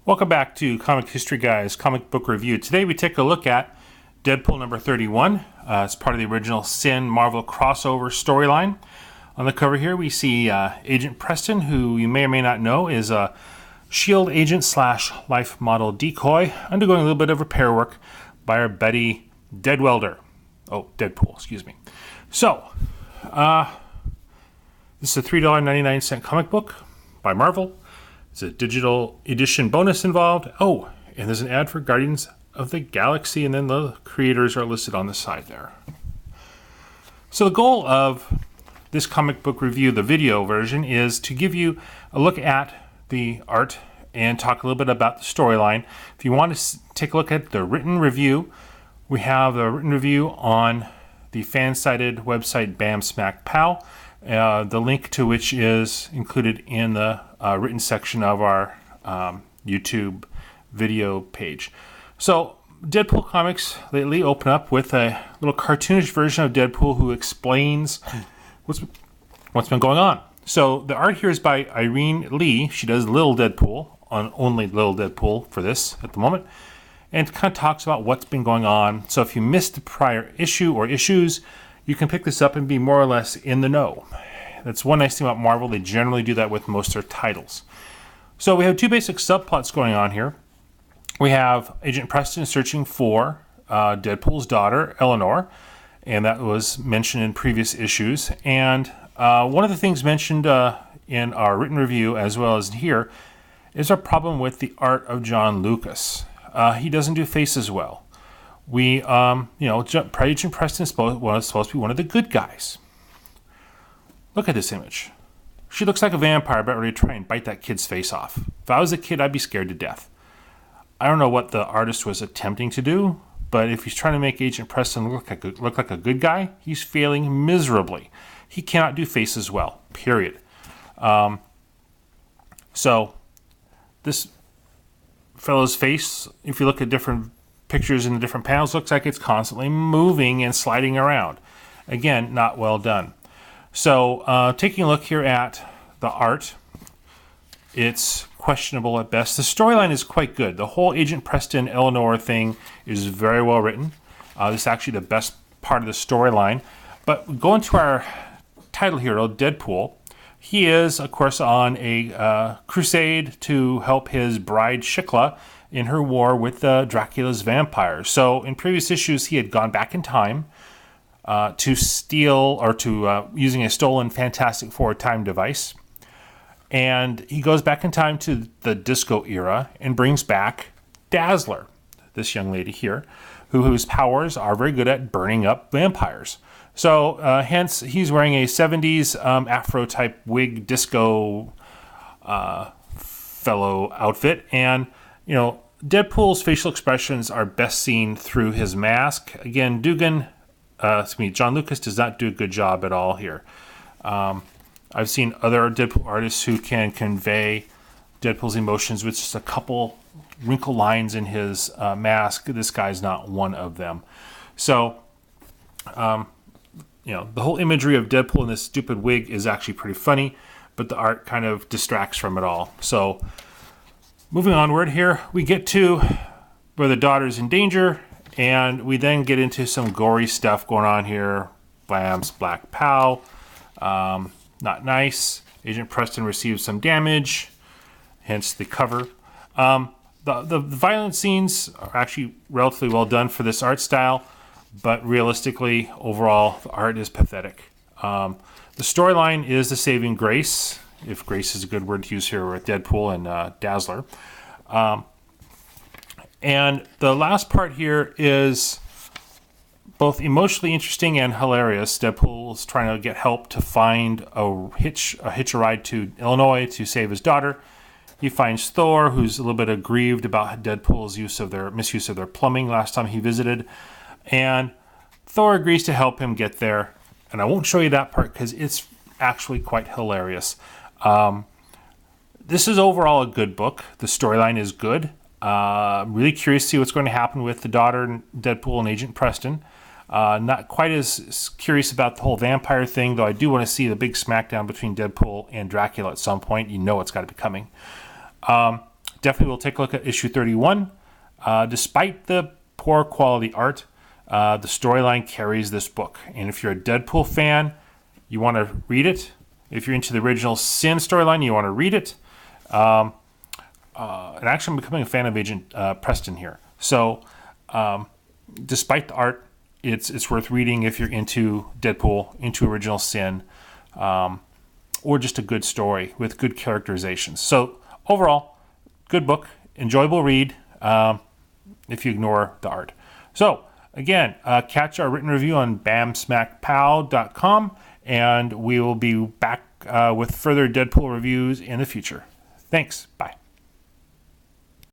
Welcome back to Comic History Guy's Comic Book Review. Today we take a look at Deadpool number 31 as part of the original Sin Marvel crossover storyline. On the cover here we see Agent Preston, who you may or may not know is a S.H.I.E.L.D. agent slash life model decoy, undergoing a little bit of repair work by our buddy Deadpool, excuse me. So, this is a $3.99 comic book by Marvel. There's a digital edition bonus involved. Oh, and there's an ad for Guardians of the Galaxy, and then the creators are listed on the side there. So the goal of this comic book review, the video version, is to give you a look at the art and talk a little bit about the storyline. If you want to take a look at the written review, we have the written review on the fan-sided website Bam Smack Pow, the link to which is included in the written section of our YouTube video page. So Deadpool Comics lately open up with a little cartoonish version of Deadpool who explains what's been going on. So the art here is by Irene Lee. She does Little Deadpool, on only Little Deadpool for this at the moment, and kind of talks about what's been going on. So if you missed the prior issue or issues, you can pick this up and be more or less in the know. That's one nice thing about Marvel. They generally do that with most of their titles. So we have two basic subplots going on here. We have Agent Preston searching for Deadpool's daughter, Eleanor, and that was mentioned in previous issues. And one of the things mentioned in our written review, as well as here, is our problem with the art of John Lucas. He doesn't do faces well. Agent Preston is supposed to be one of the good guys. Look at this image. She looks like a vampire about ready to try and bite that kid's face off. If I was a kid, I'd be scared to death. I don't know what the artist was attempting to do, but if he's trying to make Agent Preston look like a good guy, he's failing miserably. He cannot do faces well, period. So this fellow's face, if you look at different pictures in the different panels, looks like it's constantly moving and sliding around. Again, not well done. So taking a look here at the art, it's questionable at best. The storyline is quite good. The whole Agent Preston Eleanor thing is very well written. This is actually the best part of the storyline. But going to our title hero, Deadpool, he is, of course, on a crusade to help his bride Shikla in her war with Dracula's vampires. So in previous issues, he had gone back in time to steal, or to using a stolen Fantastic Four time device. And he goes back in time to the disco era and brings back Dazzler, this young lady here, whose powers are very good at burning up vampires. So hence, he's wearing a 70s Afro-type wig disco fellow outfit. And, Deadpool's facial expressions are best seen through his mask. Again, John Lucas does not do a good job at all here. I've seen other Deadpool artists who can convey Deadpool's emotions with just a couple wrinkle lines in his mask. This guy's not one of them. So, the whole imagery of Deadpool in this stupid wig is actually pretty funny, but the art kind of distracts from it all. So, moving onward here, we get to where the daughter's in danger, and we then get into some gory stuff going on here. Blam's Black Pow. Not nice. Agent Preston receives some damage, hence the cover. The violent scenes are actually relatively well done for this art style, but realistically, overall, the art is pathetic. The storyline is the saving grace, if grace is a good word to use here with Deadpool and Dazzler. And the last part here is both emotionally interesting and hilarious. Deadpool's trying to get help to find a hitch a ride to Illinois to save his daughter. He finds Thor, who's a little bit aggrieved about Deadpool's misuse of their plumbing last time he visited. And Thor agrees to help him get there. And I won't show you that part because it's actually quite hilarious. This is overall a good book. The storyline is good. I'm really curious to see what's going to happen with the daughter, Deadpool, and Agent Preston. Not quite as curious about the whole vampire thing, though I do want to see the big smackdown between Deadpool and Dracula at some point. It's got to be coming. definitely we'll take a look at issue 31. Despite the poor quality art, the storyline carries this book. And if you're a Deadpool fan, you want to read it. If you're into the original Sin storyline, you want to read it. And actually, I'm becoming a fan of Agent Preston here. So, despite the art, it's worth reading if you're into Deadpool, into original Sin, or just a good story with good characterizations. So, overall, good book, enjoyable read if you ignore the art. So, again, catch our written review on bamsmackpow.com, and we will be back with further Deadpool reviews in the future. Thanks. Bye.